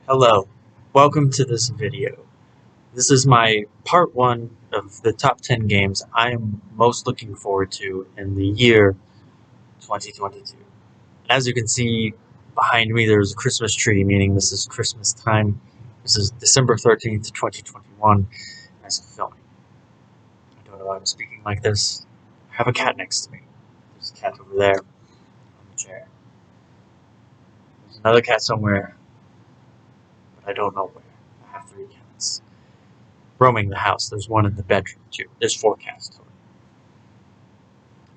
Hello, welcome to this video. This is my part 1 of the top 10 games I am most looking forward to in the year 2022. And as you can see behind me, there's a Christmas tree, meaning this is Christmas time. This is December 13th, 2021, as I'm filming. I don't know why I'm speaking like this. I have a cat next to me. There's a cat over there on the chair. There's another cat somewhere, but I don't know where. I have 3 cats roaming the house. There's one in the bedroom, too. There's 4 cats total.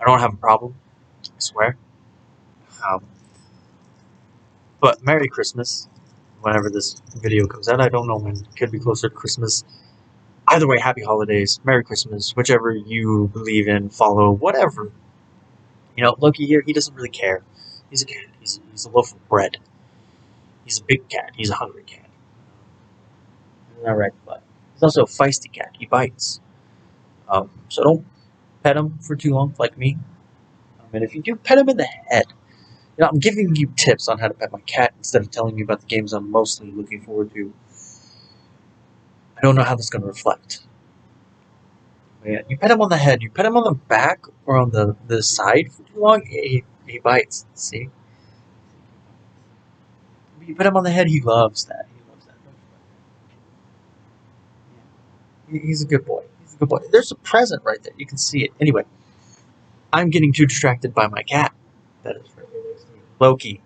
I don't have a problem, I swear. Um, but Merry Christmas. Whenever this video comes out, I don't know when. It could be closer to Christmas. Either way, happy holidays, Merry Christmas, whichever you believe in, follow, whatever. You know, Loki here, he doesn't really care. He's a cat. He's a loaf of bread. He's a big cat. He's a hungry cat. He's not right, but he's also a feisty cat. He bites. So don't pet him for too long, like me. And if you do, pet him in the head. You know, I'm giving you tips on how to pet my cat instead of telling you about the games I'm mostly looking forward to. I don't know how this is going to reflect. But yeah, you pet him on the head. You pet him on the back or on the side for too long, he bites. See? You pet him on the head, he loves that. He loves that. Yeah. He's a good boy. He's a good boy. There's a present right there. You can see it. Anyway, I'm getting too distracted by my cat. That is right there next to me. Loki.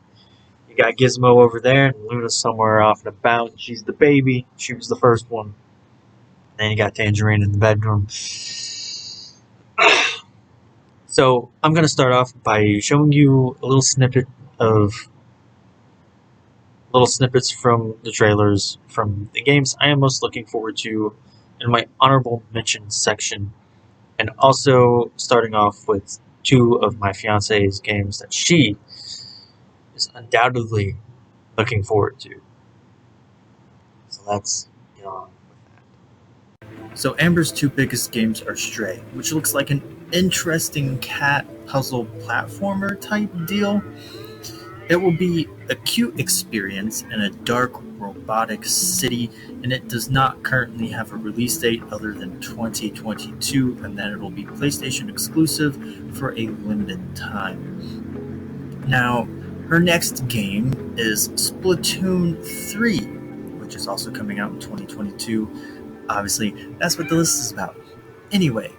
You got Gizmo over there, and Luna's somewhere off and about. She's the baby. She was the first one. Then you got Tangerine in the bedroom. So I'm going to start off by showing you a little snippets from the trailers from the games I am most looking forward to in my honorable mentions section, and also starting off with 2 of my fiance's games that she is undoubtedly looking forward to. So let's get on with that. So Amber's 2 biggest games are Stray, which looks like an interesting cat puzzle platformer type deal. It will be a cute experience in a dark robotic city, and it does not currently have a release date other than 2022, and that it will be PlayStation exclusive for a limited time. Now, her next game is Splatoon 3, which is also coming out in 2022. Obviously, that's what the list is about. Anyway,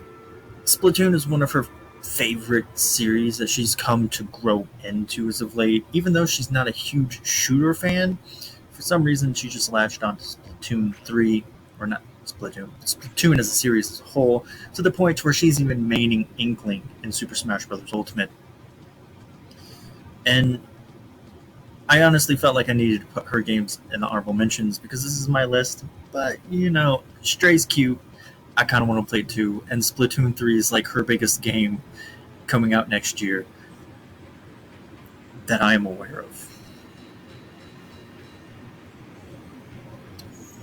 Splatoon is one of her favorite series that she's come to grow into as of late. Even though she's not a huge shooter fan, for some reason she just latched on to Splatoon 3, or not Splatoon as a series as a whole, to the point where she's even maining Inkling in Super Smash Bros. Ultimate. And I honestly felt like I needed to put her games in the honorable mentions because this is my list, but you know, Stray's cute. I kind of want to play it too, and Splatoon 3 is like her biggest game coming out next year that I am aware of.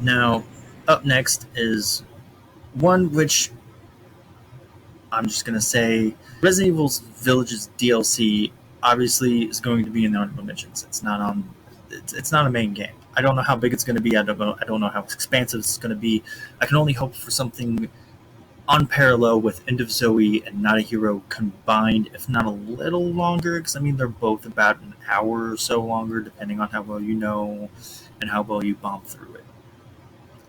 Now, up next is one which I'm just going to say Resident Evil Village's DLC obviously is going to be in the honorable mentions. It's not a main game. I don't know how big it's going to be. I don't know how expansive it's going to be. I can only hope for something on parallel with End of Zoe and Not a Hero combined, if not a little longer, because I mean they're both about an hour or so longer, depending on how well you know and how well you bomb through it.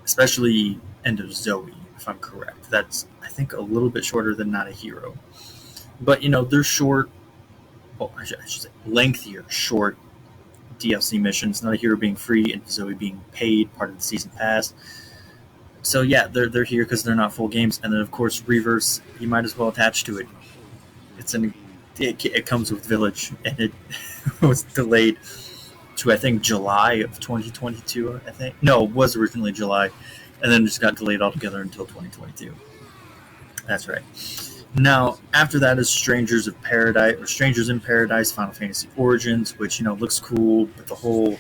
Especially End of Zoe, if I'm correct. That's, I think, a little bit shorter than Not a Hero. But, you know, they're short, well, I should say lengthier, short DLC missions, Not a Hero being free and Zoe being paid, part of the season pass. So yeah, they're here because they're not full games, and then of course Reverse, you might as well attach to it. It comes with Village, and it was delayed to I think July of 2022. I think no, it was originally July, and then just got delayed altogether until 2022. That's right. Now after that is Strangers in Paradise Final Fantasy Origins, which, you know, looks cool, but the whole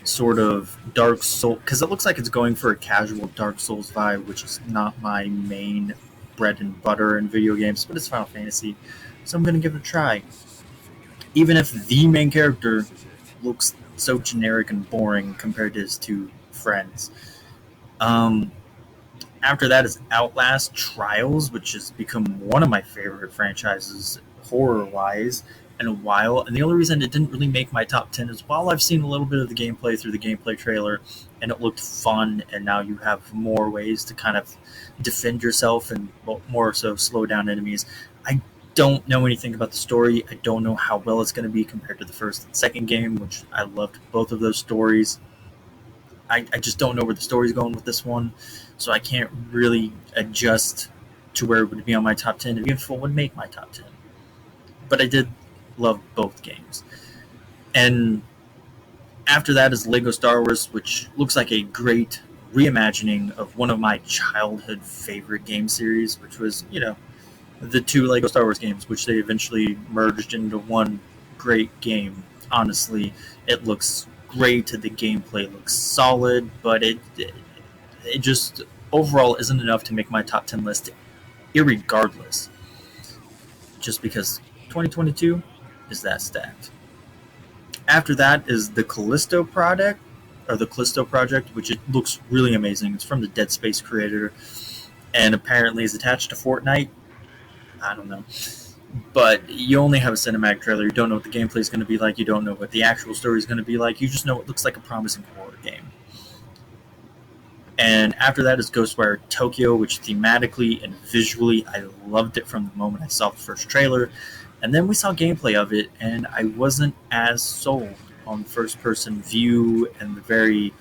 sort of Dark Souls, because it looks like it's going for a casual Dark Souls vibe, which is not my main bread and butter in video games, but it's Final Fantasy, so I'm going to give it a try. Even if the main character looks so generic and boring compared to his two friends. Um, After that is Outlast Trials, which has become one of my favorite franchises horror wise in a while. And the only reason it didn't really make my top 10 is while I've seen a little bit of the gameplay through the gameplay trailer and it looked fun, and now you have more ways to kind of defend yourself and more so slow down enemies. I don't know anything about the story. I don't know how well it's going to be compared to the first and second game, which I loved both of those stories. I just don't know where the story's going with this one, so I can't really adjust to where it would be on my top 10, even if it would make my top 10. But I did love both games. And after that is Lego Star Wars, which looks like a great reimagining of one of my childhood favorite game series, which was, the two Lego Star Wars games, which they eventually merged into one great game. Honestly, it looks great. The gameplay looks solid, but it just overall isn't enough to make my top 10 list, irregardless. Just because 2022 is that stacked. After that is the Callisto Project, which it looks really amazing. It's from the Dead Space creator, and apparently is attached to Fortnite. I don't know. But you only have a cinematic trailer. You don't know what the gameplay is going to be like. You don't know what the actual story is going to be like. You just know it looks like a promising horror game. And after that is Ghostwire Tokyo, which thematically and visually, I loved it from the moment I saw the first trailer. And then we saw gameplay of it, and I wasn't as sold on the first-person view and the very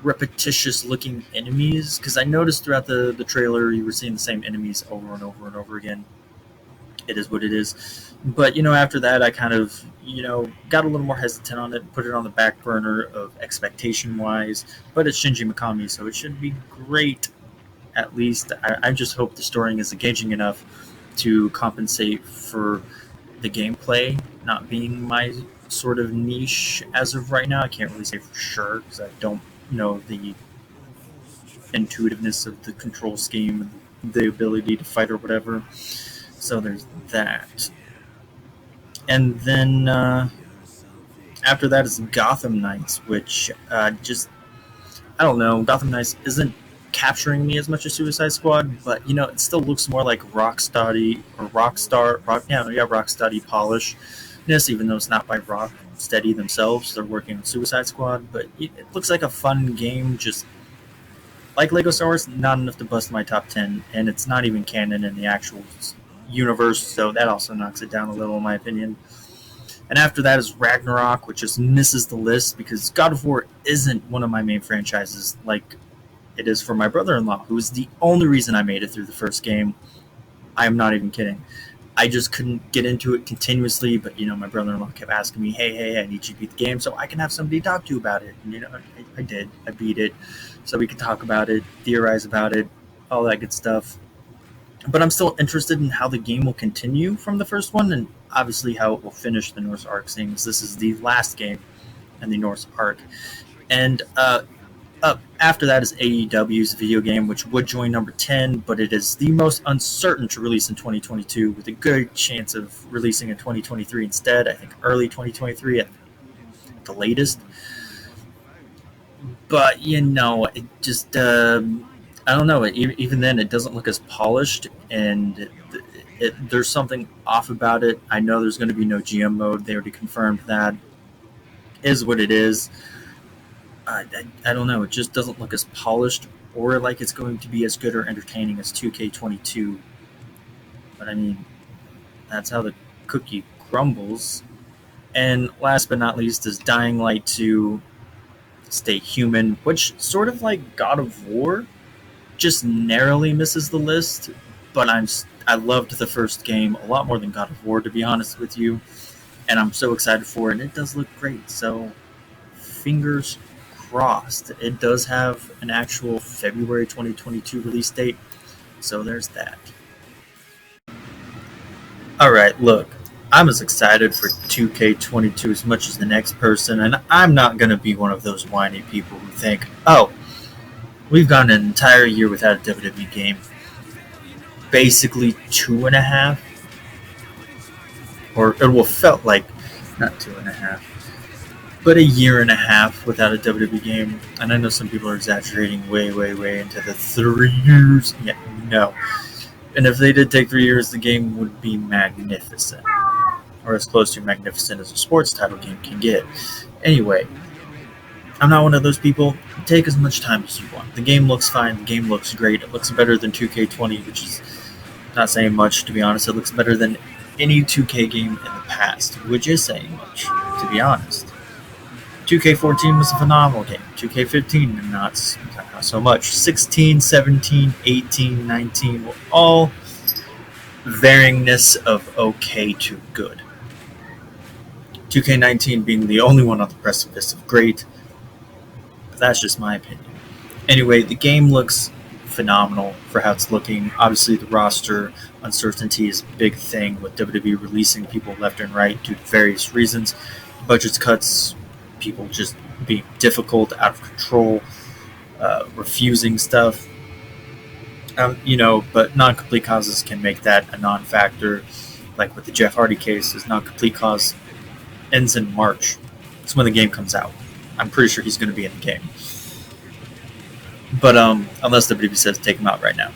repetitious-looking enemies, because I noticed throughout the trailer you were seeing the same enemies over and over and over again. It is what it is. But, after that, I kind of, got a little more hesitant on it and put it on the back burner of expectation-wise. But it's Shinji Mikami, so it should be great, at least. I just hope the story is engaging enough to compensate for the gameplay not being my sort of niche as of right now. I can't really say for sure because I don't know the intuitiveness of the control scheme, the ability to fight or whatever. So there's that. And then after that is Gotham Knights, which just, I don't know, Gotham Knights isn't capturing me as much as Suicide Squad, but it still looks more like Rocksteady polishness, even though it's not by Rocksteady themselves. They're working on Suicide Squad, but it looks like a fun game, just like Lego Star Wars, not enough to bust my top 10, and it's not even canon in the actual universe, so that also knocks it down a little in my opinion. And after that is Ragnarok, which just misses the list because God of War isn't one of my main franchises like it is for my brother-in-law, who is the only reason I made it through the first game. I am not even kidding. I just couldn't get into it continuously, but my brother-in-law kept asking me, hey, I need you to beat the game so I can have somebody to talk to about it. And I did. I beat it so we could talk about it, theorize about it, all that good stuff. But I'm still interested in how the game will continue from the first one, and obviously how it will finish the Norse arc, seeing as this is the last game in the Norse arc. And after that is AEW's video game, which would join number 10, but it is the most uncertain to release in 2022, with a good chance of releasing in 2023 instead. I think early 2023 at the latest. But, it just, I don't know. Even then, it doesn't look as polished, and there's something off about it. I know there's going to be no GM mode. They already confirmed that. Is what it is. I don't know. It just doesn't look as polished or like it's going to be as good or entertaining as 2K22. But I mean, that's how the cookie crumbles. And last but not least is Dying Light 2 Stay Human, which sort of like God of War, just narrowly misses the list. But I loved the first game a lot more than God of War, to be honest with you. And I'm so excited for it, and it does look great. So fingers crossed. It does have an actual February 2022 release date, so there's that. Alright, look, I'm as excited for 2K22 as much as the next person, and I'm not going to be one of those whiny people who think, oh, we've gone an entire year without a WWE game. Basically 2.5, or it will felt like, not 2.5, but a year and a half without a WWE game, and I know some people are exaggerating way into the 3 years. Yeah, no. And if they did take 3 years, the game would be magnificent, or as close to magnificent as a sports title game can get. Anyway, I'm not one of those people. Take as much time as you want. The game looks fine. The game looks great. It looks better than 2K20, which is not saying much, to be honest. It looks better than any 2K game in the past, which is saying much, to be honest. 2K14 was a phenomenal game. 2K15, not so much. 16, 17, 18, 19 were all varyingness of okay to good. 2K19 being the only one on the precipice of great. But that's just my opinion. Anyway, the game looks phenomenal for how it's looking. Obviously, the roster uncertainty is a big thing with WWE releasing people left and right due to various reasons. Budgets cuts, people just being difficult, out of control, refusing stuff. But non-complete causes can make that a non-factor. Like with the Jeff Hardy case, his non-complete cause ends in March. That's when the game comes out. I'm pretty sure he's going to be in the game. But unless WWE says take him out right now.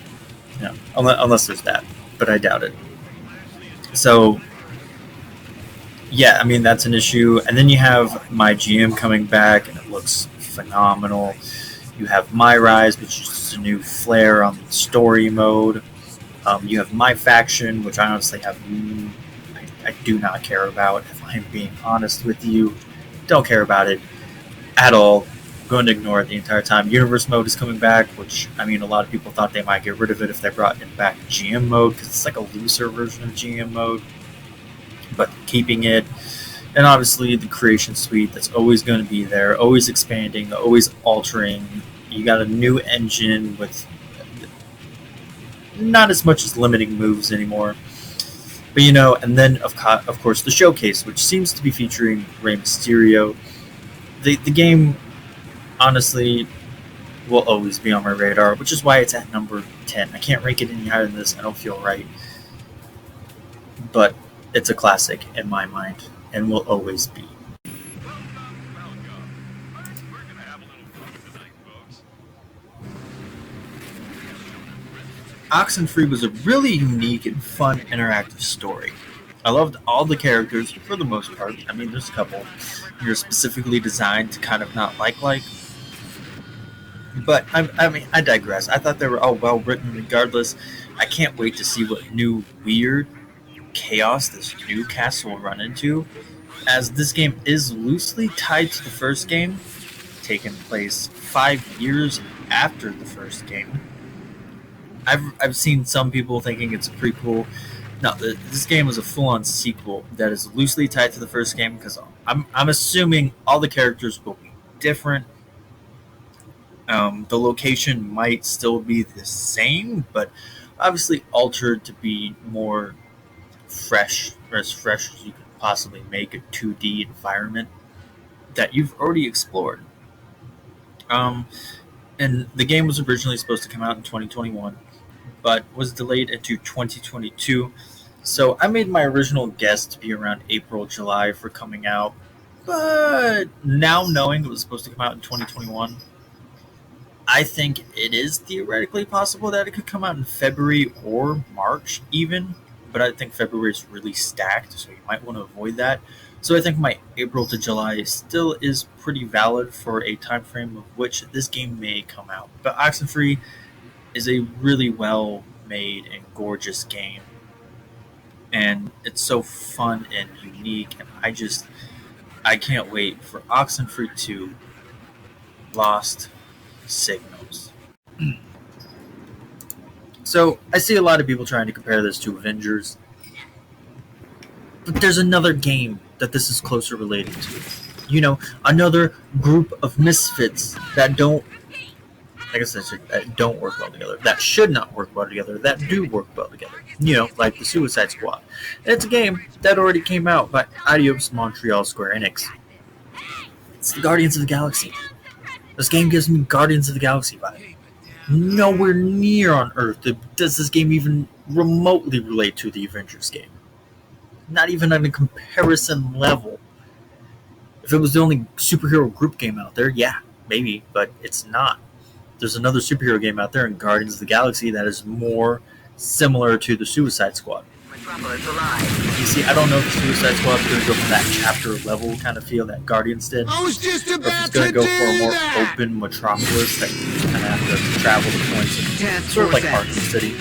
Unless there's that. But I doubt it. So, yeah, I mean, that's an issue. And then you have My GM coming back, and it looks phenomenal. You have My Rise, which is a new flair on the story mode. You have My Faction, which I honestly I do not care about, if I'm being honest with you. Don't care about it at all. I'm going to ignore it the entire time. Universe mode is coming back, which, I mean, a lot of people thought they might get rid of it if they brought in back GM mode, because it's like a looser version of GM mode. But keeping it, and obviously the creation suite that's always going to be there, always expanding, always altering. You got a new engine with not as much as limiting moves anymore. But and then of course the showcase, which seems to be featuring Rey Mysterio. The game, honestly, will always be on my radar, which is why it's at number 10. I can't rank it any higher than this. I don't feel right. But it's a classic in my mind, and will always be. Oxenfree was a really unique and fun interactive story. I loved all the characters for the most part. I mean, there's a couple you're specifically designed to kind of not like. But I digress. I thought they were all well written regardless. I can't wait to see what new weird chaos this new cast will run into, as this game is loosely tied to the first game, taking place 5 years after the first game. I've seen some people thinking it's a prequel. No, this game is a full-on sequel that is loosely tied to the first game, because I'm assuming all the characters will be different. The location might still be the same, but obviously altered to be more fresh, or as fresh as you could possibly make a 2D environment that you've already explored. And the game was originally supposed to come out in 2021, but was delayed into 2022. So I made my original guess to be around April, July for coming out. But now knowing it was supposed to come out in 2021, I think it is theoretically possible that it could come out in February or March even. But I think February is really stacked, so you might want to avoid that. So I think my April to July still is pretty valid for a time frame of which this game may come out. But Oxenfree is a really well made and gorgeous game, and it's so fun and unique, and I can't wait for Oxenfree 2 Lost Signals. So I see a lot of people trying to compare this to Avengers, but there's another game that this is closer related to. Another group of misfits that don't, I guess I said, don't work well together, that should not work well together, that do work well together. Like the Suicide Squad. And it's a game that already came out by Eidos Montreal Square Enix. It's the Guardians of the Galaxy. This game gives me Guardians of the Galaxy vibe. Nowhere near on Earth does this game even remotely relate to the Avengers game. Not even on a comparison level. If it was the only superhero group game out there, yeah, maybe, but it's not. There's another superhero game out there in Guardians of the Galaxy that is more similar to the Suicide Squad. You see, I don't know if the Suicide Squad is going to go for that chapter level kind of feel that Guardians did, I was just or if about it's going to to go do for a more that. open metropolis that you kind of have to travel to points, and sort of like Arkham City,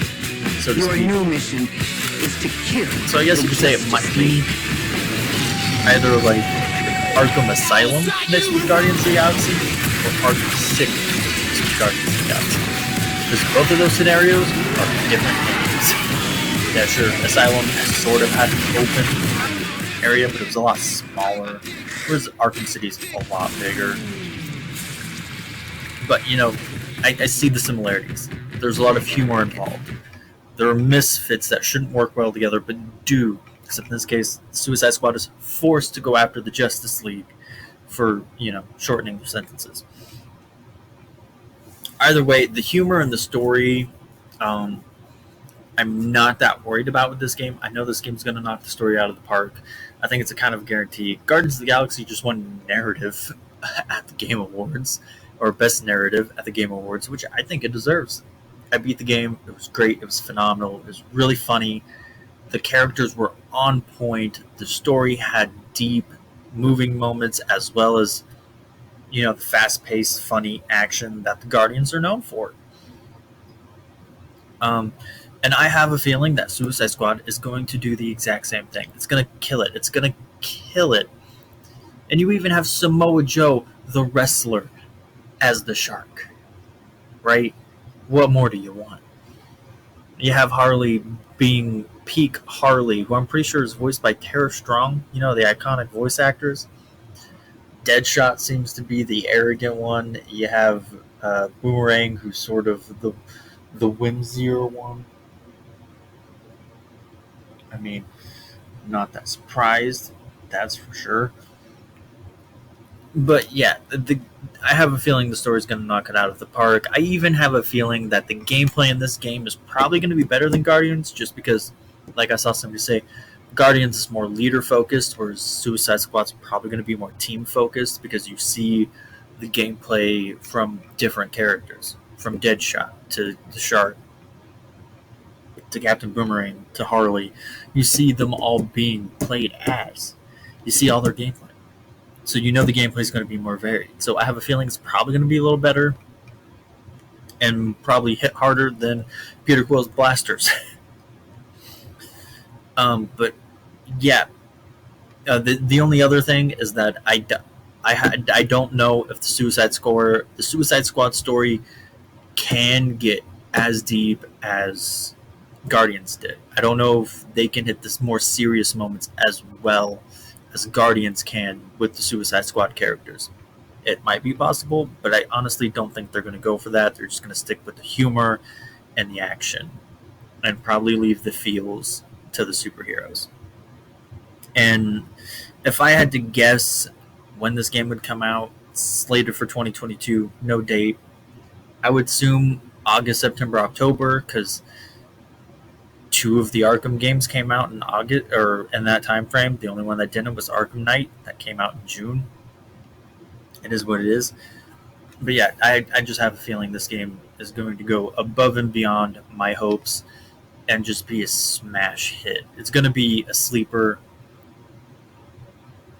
so to Your speak. new mission is to kill. So I guess you could say it might be either like Arkham Asylum next to Guardians of the Galaxy or Arkham City next to Guardians of the Galaxy. Because both of those scenarios are different games. Yeah, sure, Asylum sort of had an open area, but it was a lot smaller. Whereas Arkham City's a lot bigger. But, you know, I see the similarities. There's a lot of humor involved. There are misfits that shouldn't work well together, but do. Except in this case, Suicide Squad is forced to go after the Justice League for, you know, shortening their sentences. Either way, the humor and the story, I'm not that worried about with this game. I know this game's going to knock the story out of the park. I think it's a kind of guarantee. Guardians of the Galaxy just won narrative at the Game Awards, or Best Narrative at the Game Awards, which I think it deserves. I beat the game. It was great. It was phenomenal. It was really funny. The characters were on point. The story had deep, moving moments, as well as, you know, the fast-paced, funny action that the Guardians are known for. And I have a feeling that Suicide Squad is going to do the exact same thing. It's going to kill it. It's going to kill it. And you even have Samoa Joe, the wrestler, as the shark. Right? What more do you want? You have Harley being peak Harley, who I'm pretty sure is voiced by Tara Strong, you know, the iconic voice actors. Deadshot seems to be the arrogant one. You have Boomerang, who's sort of the whimsier one. I mean, I'm not that surprised, that's for sure. But yeah, I have a feeling the story's going to knock it out of the park. I even have a feeling that the gameplay in this game is probably going to be better than Guardians, just because, like I saw somebody say, Guardians is more leader focused, whereas Suicide Squad's probably going to be more team focused, because you see the gameplay from different characters, from Deadshot to the Shark to Captain Boomerang to Harley. You see them all being played as. You see all their gameplay. So you know the gameplay is going to be more varied. So I have a feeling it's probably going to be a little better and probably hit harder than Peter Quill's blasters. But yeah, the only other thing is that I don't know if the Suicide Squad story can get as deep as Guardians did. I don't know if they can hit this more serious moments as well as Guardians can with the Suicide Squad characters. It might be possible, but I honestly don't think they're going to go for that. They're just going to stick with the humor and the action, and probably leave the feels to the superheroes. And if I had to guess when this game would come out, slated for 2022, no date, I would assume August, September, October, because two of the Arkham games came out in August, or in that time frame. The only one that didn't was Arkham Knight, that came out in June. It is what it is. But yeah, I just have a feeling this game is going to go above and beyond my hopes and just be a smash hit. It's going to be a sleeper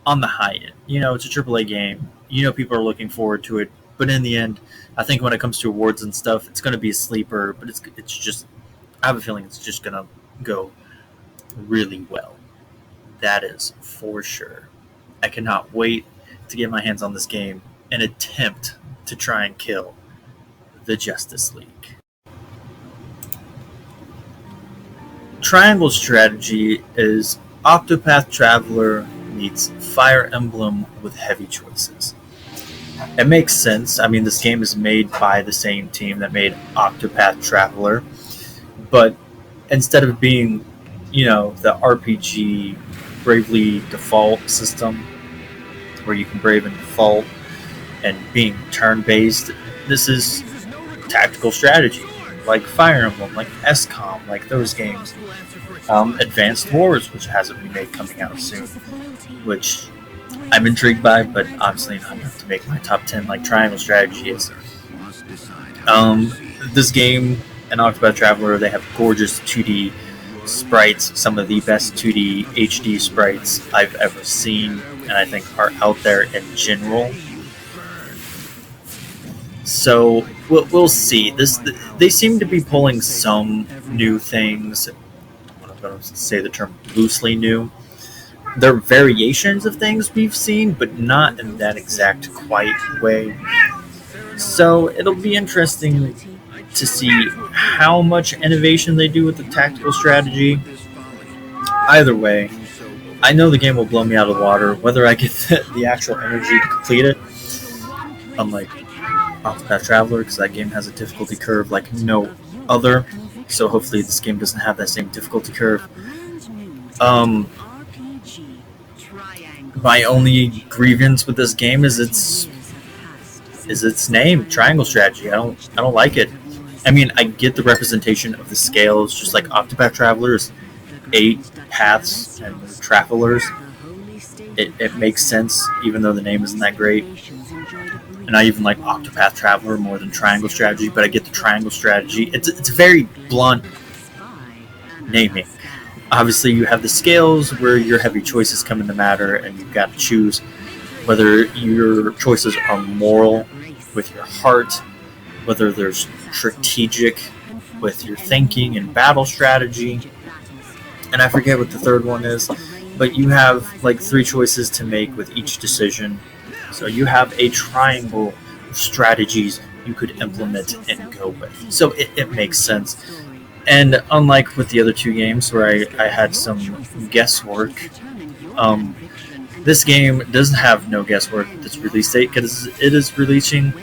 on the high end. You know, it's a AAA game. You know, people are looking forward to it. But in the end, I think when it comes to awards and stuff, it's going to be a sleeper. But it's just, I have a feeling it's just going to go really well. That is for sure. I cannot wait to get my hands on this game and attempt to try and kill the Justice League. Triangle Strategy is Octopath Traveler meets Fire Emblem with heavy choices. It makes sense. I mean, this game is made by the same team that made Octopath Traveler, but instead of being, you know, the RPG Bravely Default system, where you can brave and default and being turn-based, this is tactical strategy, like Fire Emblem, like XCOM, like those games. Advanced Wars, which has a remake coming out soon, which I'm intrigued by, but obviously not enough to make my top 10 like Triangle Strategy is. This game and Octopath Traveler, they have gorgeous 2D sprites, some of the best 2D HD sprites I've ever seen, and I think are out there in general. So we'll see. They seem to be pulling some new things. I'm going to say the term loosely new. They're variations of things we've seen, but not in that exact quite way. So it'll be interesting to see how much innovation they do with the tactical strategy. Either way, I know the game will blow me out of the water, whether I get the actual energy to complete it. Unlike Octopath Traveler, because that game has a difficulty curve like no other. So hopefully this game doesn't have that same difficulty curve. My only grievance with this game is its name, Triangle Strategy. I don't like it. I mean, I get the representation of the scales, just like Octopath Traveler's 8 paths and travelers. It makes sense, even though the name isn't that great. And I even like Octopath Traveler more than Triangle Strategy, but I get the Triangle Strategy. It's very blunt naming. Obviously, you have the scales where your heavy choices come into matter, and you've got to choose whether your choices are moral with your heart, whether they're strategic with your thinking and battle strategy. And I forget what the third one is, but you have like 3 choices to make with each decision. So you have a triangle of strategies you could implement and go with. So it makes sense. And unlike with the other 2 games where I had some guesswork, this game doesn't have no guesswork with its release date because it is releasing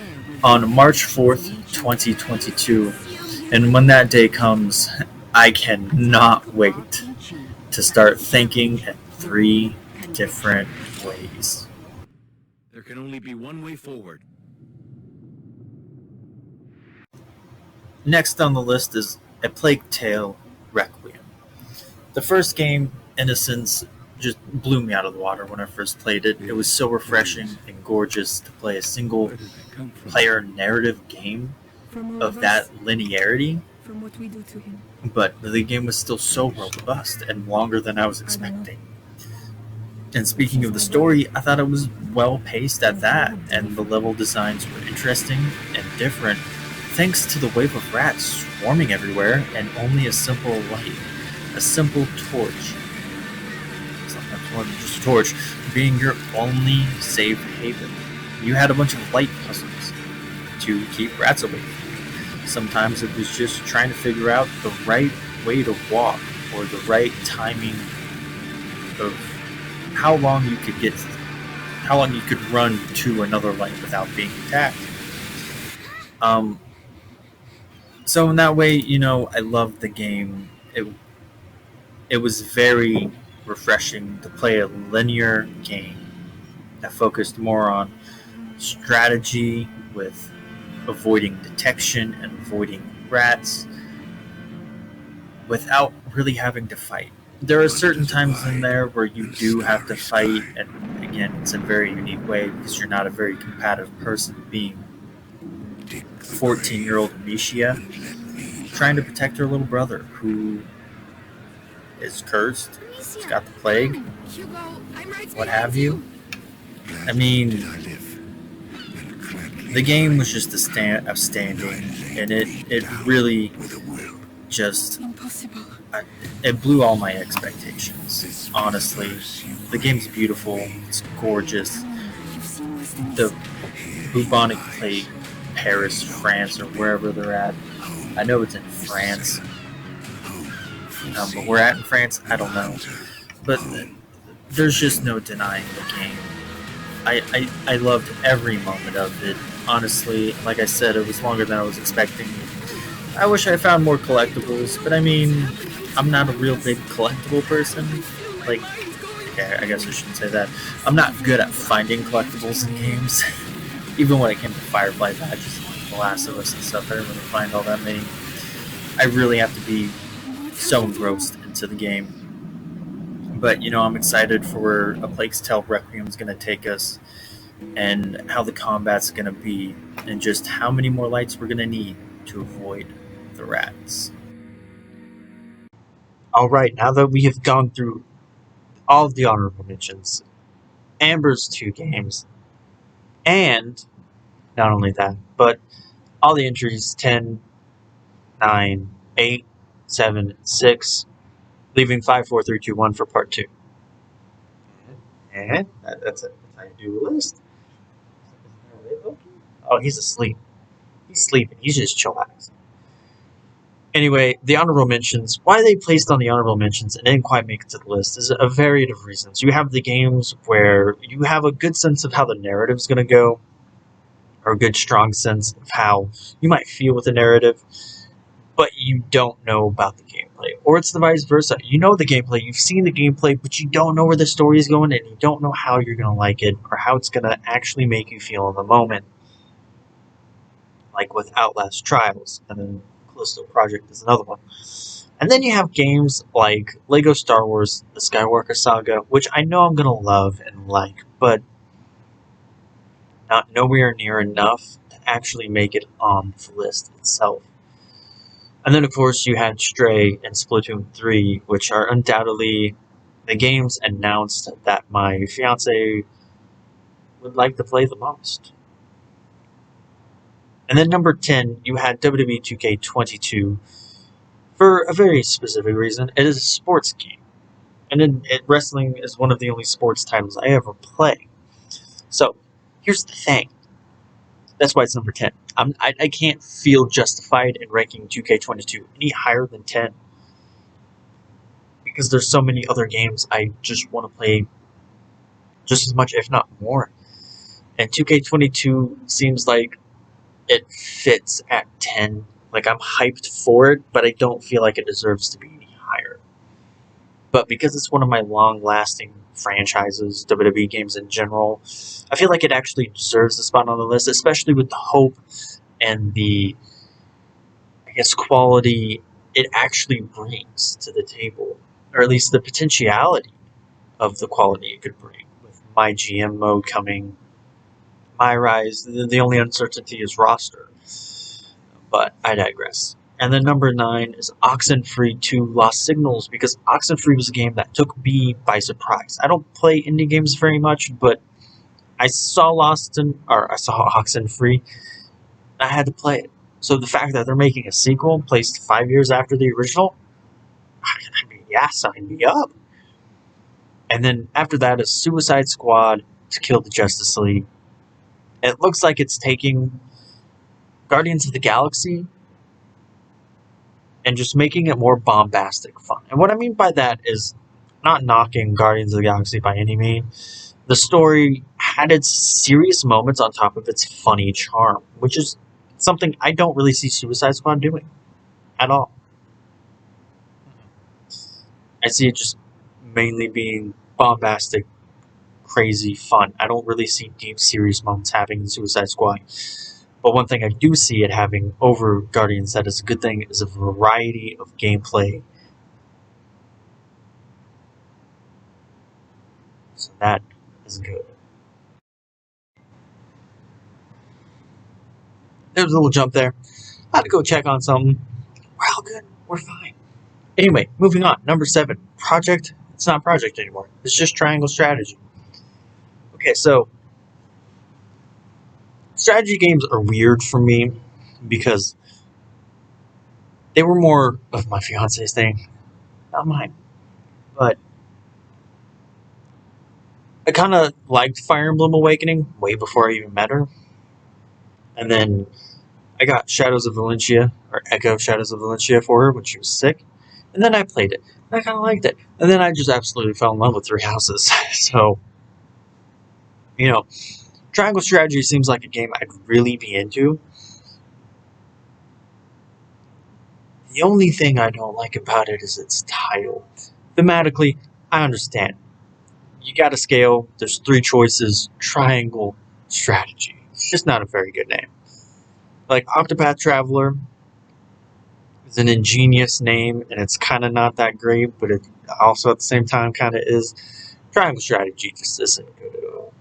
on March 4th, 2022. And when that day comes, I cannot wait to start thinking in 3 different ways. There can only be one way forward. Next on the list is A Plague Tale: Requiem. The first game, Innocence, just blew me out of the water when I first played it. It was so refreshing and gorgeous to play a single player narrative game of that linearity. But the game was still so robust and longer than I was expecting. And speaking of the story, I thought it was well paced at that, and the level designs were interesting and different, thanks to the wave of rats swarming everywhere and only a simple light, a simple torch. Sometimes more than just a torch, being your only safe haven. You had a bunch of light puzzles to keep rats away from you. Sometimes it was just trying to figure out the right way to walk or the right timing of how long you could run to another light without being attacked. So in that way, I loved the game. It was very refreshing to play a linear game that focused more on strategy with avoiding detection and avoiding rats without really having to fight. There are certain times in there where you do have to fight, and again, it's a very unique way because you're not a very combative person, being 14-year-old Amicia trying to protect her little brother who is cursed, he's got the plague, what have you. I mean, the game was just outstanding, and it really just it blew all my expectations. Honestly, the game's beautiful, it's gorgeous. The bubonic plague, Paris, France, or wherever they're at. I know it's in France, but where at in France, I don't know. But there's just no denying the game. I loved every moment of it. Honestly, like I said, it was longer than I was expecting. I wish I found more collectibles, but I mean, I'm not a real big collectible person. Like, okay, I guess I shouldn't say that. I'm not good at finding collectibles in games. Even when it came to Firefly badges, like The Last of Us and stuff, I didn't really find all that many. I really have to be so engrossed into the game. But I'm excited for a Plague's Tale Requiem is going to take us, and how the combat's going to be, and just how many more lights we're going to need to avoid the rats. Alright, now that we have gone through all of the honorable mentions, Amber's 2 games, and not only that, but all the entries 10, 9, 8, 7, 6, leaving 5, 4, 3, 2, 1 for part 2. And that's it. That's how you do a list. Oh, he's asleep. He's sleeping. He's just chillaxing. Anyway, the honorable mentions, why they placed on the honorable mentions and didn't quite make it to the list is a variety of reasons. You have the games where you have a good sense of how the narrative is going to go, or a good strong sense of how you might feel with the narrative, but you don't know about the gameplay. Or it's the vice versa. You know the gameplay, you've seen the gameplay, but you don't know where the story is going, and you don't know how you're going to like it, or how it's going to actually make you feel in the moment. Like with Outlast Trials, and then Callisto Project is another one. And then you have games like Lego Star Wars, The Skywalker Saga, which I know I'm going to love and like, but not nowhere near enough to actually make it on the list itself. And then, of course, you had Stray and Splatoon 3, which are undoubtedly the games announced that my fiance would like to play the most. And then number 10, you had WWE 2K22 for a very specific reason. It is a sports game. And wrestling is one of the only sports titles I ever play. So, here's the thing. That's why it's number 10. I can't feel justified in ranking 2K22 any higher than 10. Because there's so many other games I just want to play just as much, if not more. And 2K22 seems like it fits at 10. Like, I'm hyped for it, but I don't feel like it deserves to be any higher. But because it's one of my long-lasting franchises, WWE games in general, I feel like it actually deserves a spot on the list, especially with the hope and the, I guess, quality it actually brings to the table. Or at least the potentiality of the quality it could bring. With my GM mode coming, my rise, the only uncertainty is roster. But I digress. And then number 9 is Oxenfree 2 Lost Signals, because Oxenfree was a game that took me by surprise. I don't play indie games very much, but I saw Oxenfree, and I had to play it. So the fact that they're making a sequel placed 5 years after the original, I mean, yeah, sign me up. And then after that is Suicide Squad to Kill the Justice League. It looks like it's taking Guardians of the Galaxy and just making it more bombastic fun. And what I mean by that is not knocking Guardians of the Galaxy by any means. The story had its serious moments on top of its funny charm, which is something I don't really see Suicide Squad doing at all. I see it just mainly being bombastic, crazy fun. I don't really see deep, serious moments having in Suicide Squad. But one thing I do see it having over Guardians that is a good thing is a variety of gameplay. So that is good. There's a little jump there. I had to go check on something. We're all good. We're fine. Anyway, moving on. Number 7. Project. It's not Project anymore. It's just Triangle Strategy. Okay, so strategy games are weird for me because they were more of my fiance's thing, not mine. But I kind of liked Fire Emblem Awakening way before I even met her. And then I got Shadows of Valencia, or Echo of Shadows of Valencia for her when she was sick. And then I played it. And I kind of liked it. And then I just absolutely fell in love with Three Houses. So, Triangle Strategy seems like a game I'd really be into. The only thing I don't like about it is its title. Thematically, I understand. You gotta scale, there's 3 choices, Triangle Strategy. It's not a very good name. Like, Octopath Traveler is an ingenious name, and it's kind of not that great, but also at the same time kind of is. Triangle strategy just isn't good at all.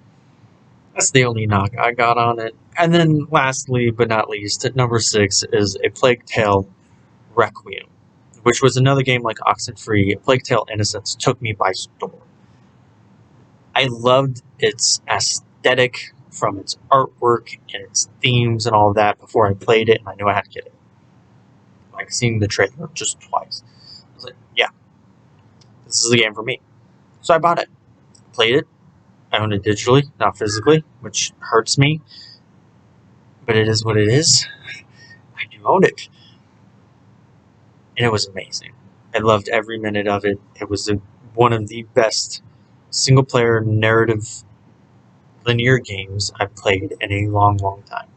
That's the only knock I got on it. And then lastly, but not least, at number 6 is A Plague Tale Requiem, which was another game like Oxenfree. A Plague Tale Innocence took me by storm. I loved its aesthetic from its artwork and its themes and all of that before I played it, and I knew I had to get it. Like seeing the trailer just twice. I was like, yeah, this is the game for me. So I bought it, played it. I own it digitally, not physically, which hurts me, but it is what it is. I do own it. And it was amazing. I loved every minute of it. It was one of the best single player narrative linear games I've played in a long, long time.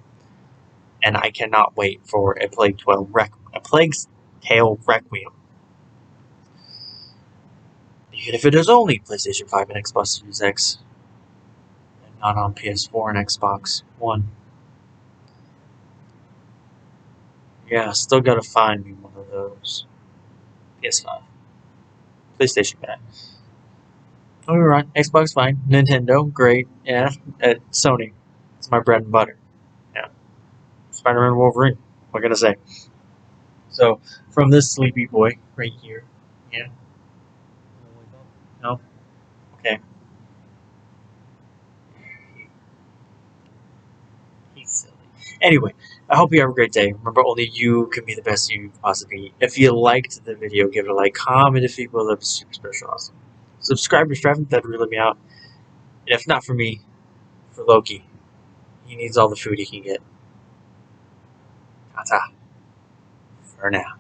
And I cannot wait for A Plague Tale Requiem. Even if it is only PlayStation 5 and Xbox Series X, and not on PS4 and Xbox One. Yeah, still gotta find me one of those. PS5. PlayStation guy. Alright, Xbox fine. Nintendo, great. Yeah, Sony. It's my bread and butter. Yeah. Spider-Man Wolverine. What can I say? So, from this sleepy boy right here. Yeah. No? Okay. He's silly. Anyway, I hope you have a great day. Remember, only you can be the best you can possibly be. If you liked the video, give it a like, comment if you will. That'd be super special awesome. Subscribe if you haven't, that'd really help me out. And if not for me, for Loki. He needs all the food he can get. Ta-ta. For now.